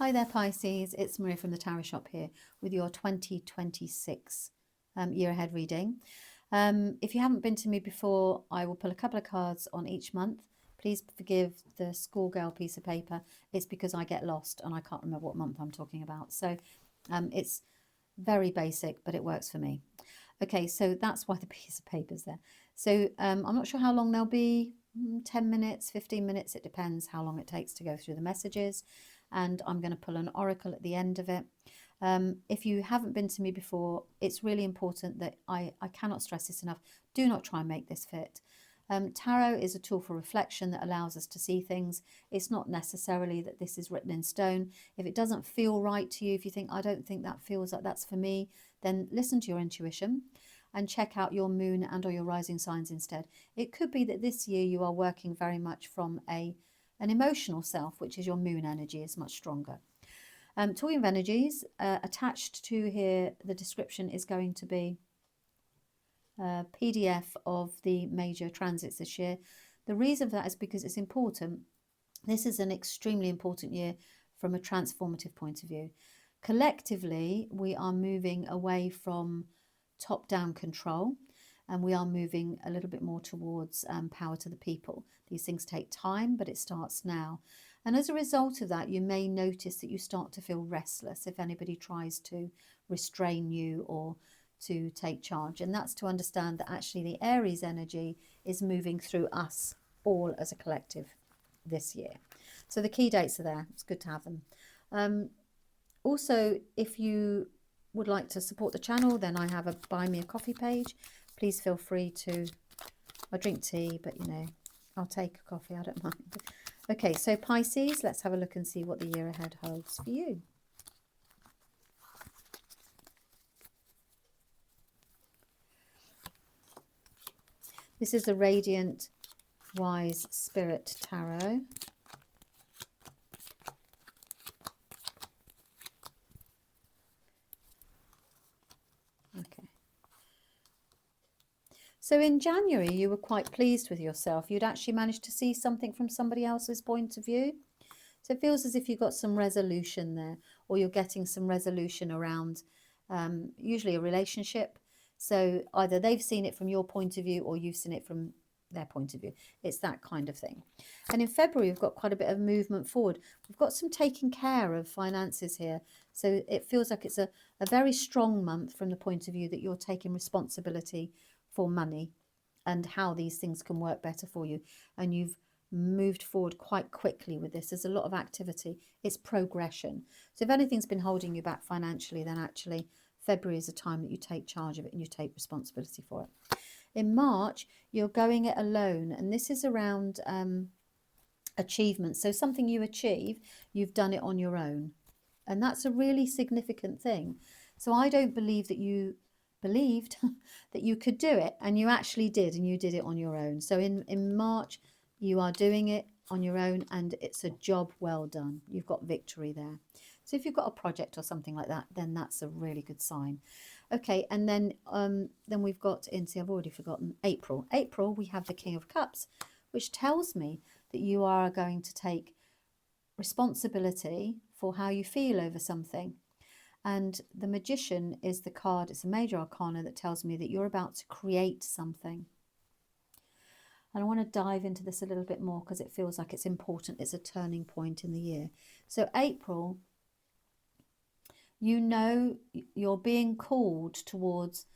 Hi there, Pisces. It's Maria from the Tarot Shop here with your 2026 year ahead reading. If you haven't been to me before, I will pull a couple of cards on each month. Please forgive the schoolgirl piece of paper. It's because I get lost and I can't remember what month I'm talking about. So it's very basic, but it works for me. Okay, so that's why the piece of paper's there. So I'm not sure how long they'll be, 10 minutes, 15 minutes. It depends how long it takes to go through the messages. And I'm going to pull an oracle at the end of it. If you haven't been to me before, it's really important that I cannot stress this enough. Do not try and make this fit. Tarot is a tool for reflection that allows us to see things. It's not necessarily that this is written in stone. If it doesn't feel right to you, if you think, I don't think that feels like that's for me, then listen to your intuition and check out your moon and or your rising signs instead. It could be that this year you are working very much from an emotional self, which is your moon energy is much stronger. Talking of energies, attached to here, the description is going to be a PDF of the major transits this year. The reason for that is because it's important. This is an extremely important year from a transformative point of view. Collectively, we are moving away from top-down control, and we are moving a little bit more towards power to the people. These things take time, but it starts now. And as a result of that, you may notice that you start to feel restless if anybody tries to restrain you or to take charge. And that's to understand that actually the Aries energy is moving through us all as a collective this year. So the key dates are there. It's good to have them. Also, if you would like to support the channel, then I have a buy me a coffee page. Please feel free to, I drink tea, but you know, I'll take a coffee, I don't mind. Okay, so Pisces, let's have a look and see what the year ahead holds for you. This is the Radiant Wise Spirit Tarot. Okay. So in January, you were quite pleased with yourself. You'd actually managed to see something from somebody else's point of view. So it feels as if you've got some resolution there, or you're getting some resolution around usually a relationship. So either they've seen it from your point of view or you've seen it from their point of view. It's that kind of thing. And in February, we've got quite a bit of movement forward. We've got some taking care of finances here. So it feels like it's a very strong month from the point of view that you're taking responsibility for money and how these things can work better for you. And you've moved forward quite quickly with this. There's a lot of activity. It's progression. So if anything's been holding you back financially, then actually February is a time that you take charge of it and you take responsibility for it. In March, you're going it alone, and this is around achievements. So something you achieve, you've done it on your own, and that's a really significant thing. So I don't believe that you believed that you could do it, and you actually did, and you did it on your own. So in March, you are doing it on your own, and it's a job well done. You've got victory there. So if you've got a project or something like that, then that's a really good sign. Okay, and then we've got I've already forgotten, April. April, we have the King of Cups, which tells me that you are going to take responsibility for how you feel over something. And the Magician is the card, it's a major arcana that tells me that you're about to create something. And I want to dive into this a little bit more because it feels like it's important. It's a turning point in the year. So April, you know you're being called towards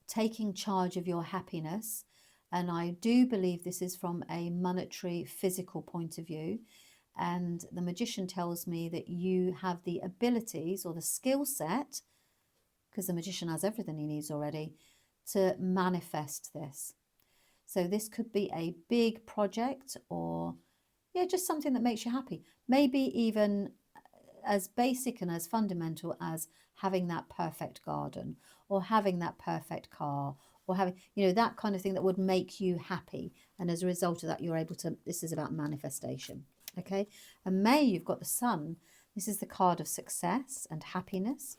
taking charge of your happiness. And I do believe this is from a monetary, physical point of view. And the Magician tells me that you have the abilities or the skill set, because the Magician has everything he needs already, to manifest this. So this could be a big project, or just something that makes you happy. Maybe even as basic and as fundamental as having that perfect garden, or having that perfect car, or having, that kind of thing that would make you happy. And as a result of that, you're able to, this is about manifestation. Okay. And May, you've got the Sun. This is the card of success and happiness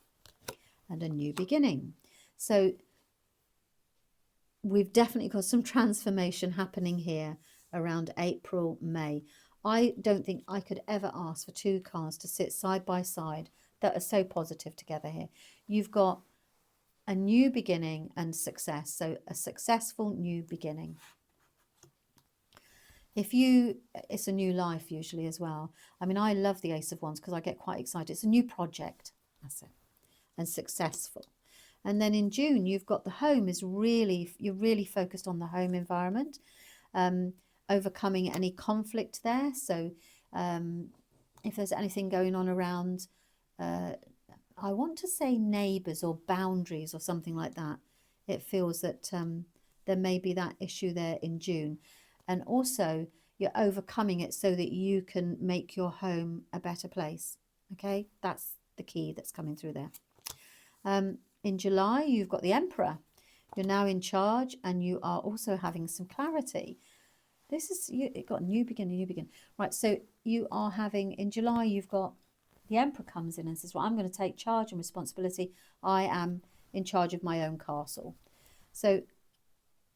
and a new beginning. So we've definitely got some transformation happening here around April, May. I don't think I could ever ask for two cards to sit side by side that are so positive together here. You've got a new beginning and success. So a successful new beginning. It's a new life usually as well. I mean, I love the Ace of Wands because I get quite excited. It's a new project. That's it. And successful. And then in June, you've got the home you're really focused on the home environment, overcoming any conflict there. So if there's anything going on around, I want to say neighbours or boundaries or something like that, it feels that there may be that issue there in June. And also you're overcoming it so that you can make your home a better place. Okay, that's the key that's coming through there. In July, you've got the Emperor. You're now in charge and you are also having some clarity. It got a new beginning. Right, so you are having, in July, you've got the Emperor comes in and says, well, I'm going to take charge and responsibility. I am in charge of my own castle. So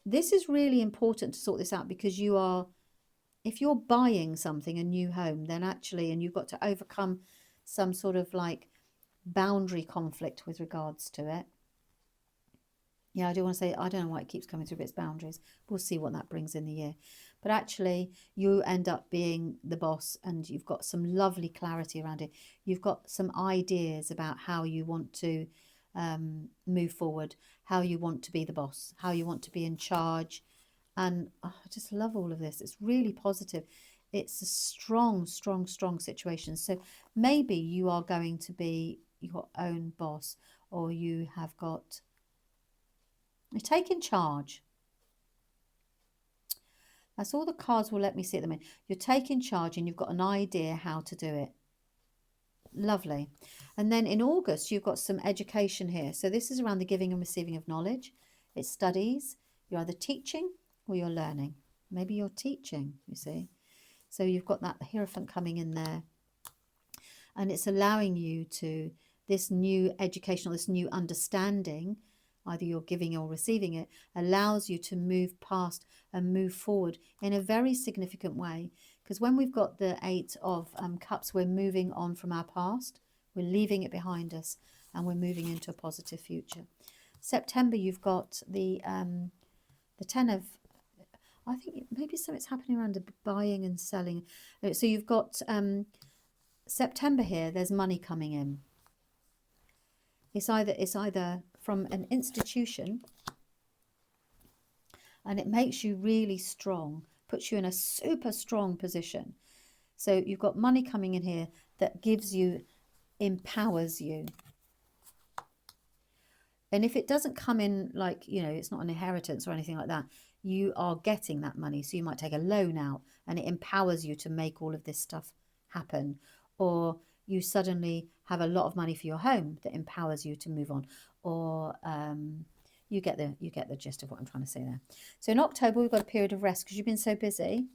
this is really important to sort this out because if you're buying something, a new home, then actually, and you've got to overcome some sort of like boundary conflict with regards to it. Yeah, I do want to say, I don't know why it keeps coming through, but it's boundaries. We'll see what that brings in the year. But actually, you end up being the boss and you've got some lovely clarity around it. You've got some ideas about how you want to move forward, how you want to be the boss, how you want to be in charge. And I just love all of this. It's really positive. It's a strong situation. So maybe you are going to be your own boss, or you're taking charge. That's all the cards will let me see at the minute. You're taking charge and you've got an idea how to do it. Lovely. And then in August, you've got some education here. So this is around the giving and receiving of knowledge. It's studies. You're either teaching or you're learning. Maybe you're teaching, you see. So you've got that Hierophant coming in there. And it's allowing you to, this new education, this new understanding, either you're giving or receiving it, allows you to move past and move forward in a very significant way. Because when we've got the Eight of Cups, we're moving on from our past, we're leaving it behind us, and we're moving into a positive future. September, you've got the Ten of, I think maybe something's happening around buying and selling. So you've got September here, there's money coming in. It's either from an institution, and it makes you really strong, puts you in a super strong position. So you've got money coming in here that empowers you. And if it doesn't come in like, it's not an inheritance or anything like that, you are getting that money. So you might take a loan out and it empowers you to make all of this stuff happen. Or you suddenly have a lot of money for your home that empowers you to move on. Or you get the gist of what I'm trying to say there. So in October, we've got a period of rest because you've been so busy.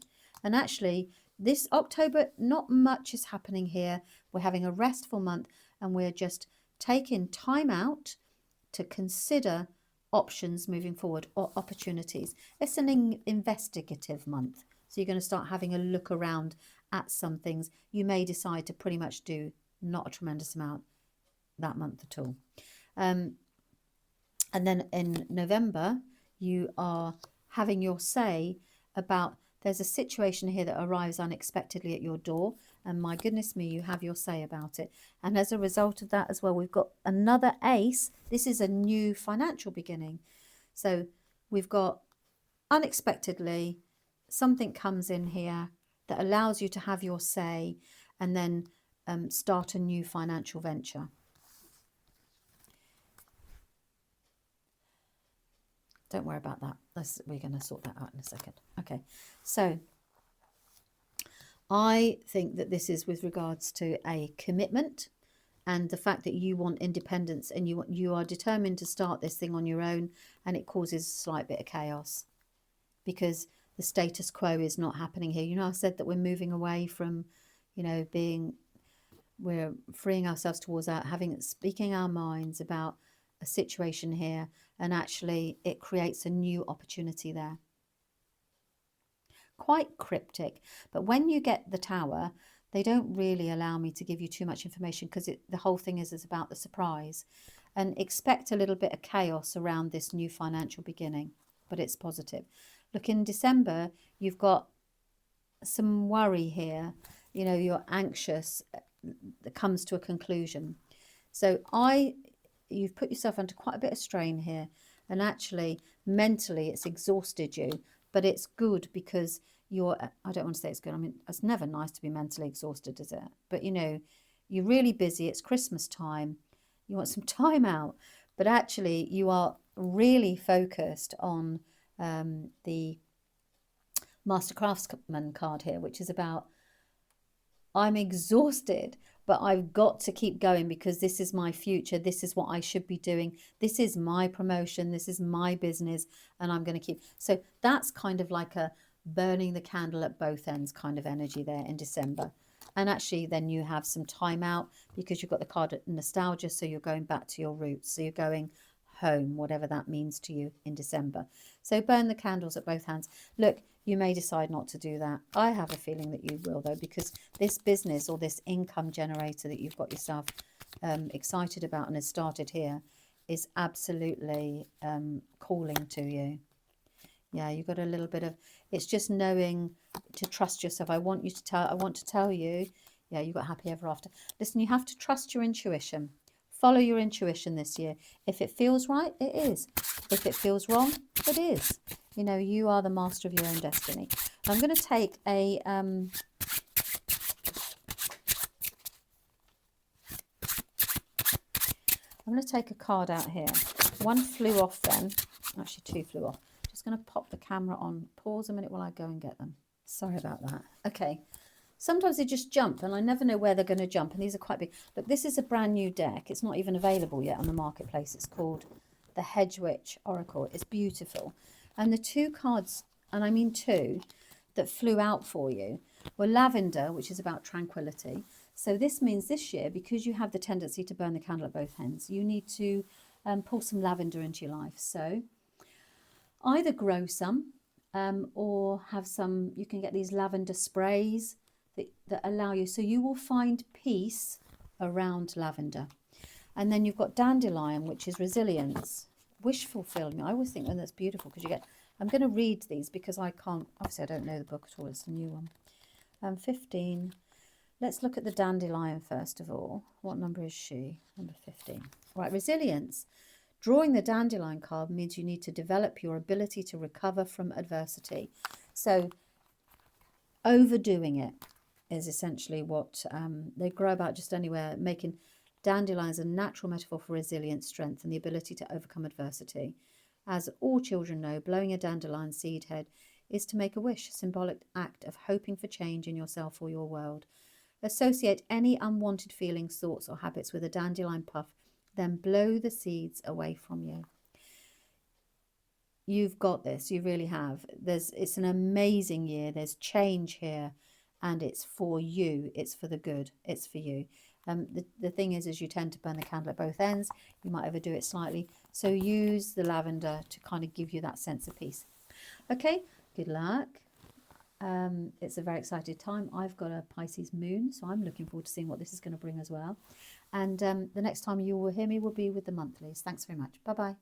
And actually, this October, not much is happening here. We're having a restful month and we're just taking time out to consider options moving forward or opportunities. It's an investigative month. So you're going to start having a look around at some things. You may decide to pretty much do not a tremendous amount that month at all. And then in November, you are having your say about, there's a situation here that arrives unexpectedly at your door. And my goodness me, you have your say about it. And as a result of that as well, we've got another ace. This is a new financial beginning. So we've got unexpectedly, something comes in here that allows you to have your say and then start a new financial venture. Don't worry about that. We're going to sort that out in a second. Okay, so I think that this is with regards to a commitment and the fact that you want independence and you are determined to start this thing on your own, and it causes a slight bit of chaos because the status quo is not happening here. I said that we're moving away from, we're freeing ourselves towards speaking our minds about a situation here, and actually it creates a new opportunity there. quite cryptic. But when you get the Tower, they don't really allow me to give you too much information because the whole thing is about the surprise. And expect a little bit of chaos around this new financial beginning, but it's positive. Look, in December, you've got some worry here. You know, you're anxious. That comes to a conclusion. So you've put yourself under quite a bit of strain here. And actually, mentally, it's exhausted you. But it's good because I don't want to say it's good. I mean, it's never nice to be mentally exhausted, is it? But, you know, you're really busy. It's Christmas time. You want some time out. But actually, you are really focused on the Master Craftsman card here, which is about, I'm exhausted, but I've got to keep going because this is my future. This is what I should be doing. This is my promotion. This is my business, and I'm going to keep. So that's kind of like a burning the candle at both ends kind of energy there in December. And actually then you have some time out because you've got the card of nostalgia. So you're going back to your roots. So you're going home, whatever that means to you in December. So burn the candles at both hands. Look, you may decide not to do that. I have a feeling that you will, though, because this business or this income generator that you've got yourself excited about and has started here is absolutely calling to you. Yeah, you've got a little bit of, it's just knowing to trust yourself. I want to tell you, yeah, you've got happy ever after. Listen, you have to trust your intuition. Follow your intuition this year. If it feels right, it is. If it feels wrong, it is. You know, you are the master of your own destiny. I'm going to take I'm going to take a card out here. One flew off then. Actually, two flew off. Just going to pop the camera on. Pause a minute while I go and get them. Sorry about that. Okay. Sometimes they just jump, and I never know where they're going to jump, and these are quite big. Look, this is a brand new deck. It's not even available yet on the marketplace. It's called the Hedge Witch Oracle. It's beautiful. And the two cards, and I mean two, that flew out for you were lavender, which is about tranquility. So this means this year, because you have the tendency to burn the candle at both ends, you need to pull some lavender into your life. So either grow some or have some, you can get these lavender sprays that allow you. So you will find peace around lavender. And then you've got dandelion, which is resilience, wish fulfillment. I always think when that's beautiful because you get, I'm going to read these because I can't, obviously I don't know the book at all. It's a new one. 15. Let's look at the dandelion first of all. What number is she? Number 15. Right, resilience. Drawing the dandelion card means you need to develop your ability to recover from adversity. So overdoing it is essentially what they grow about just anywhere, making dandelions a natural metaphor for resilience, strength, and the ability to overcome adversity. As all children know, blowing a dandelion seed head is to make a wish, a symbolic act of hoping for change in yourself or your world. Associate any unwanted feelings, thoughts, or habits with a dandelion puff, then blow the seeds away from you. You've got this, you really have. It's an amazing year. There's change here, and it's for you. It's for the good. It's for you. The thing is you tend to burn the candle at both ends. You might overdo it slightly. So use the lavender to kind of give you that sense of peace. Okay, good luck. It's a very exciting time. I've got a Pisces moon, so I'm looking forward to seeing what this is going to bring as well. And the next time you will hear me will be with the monthlies. Thanks very much. Bye-bye.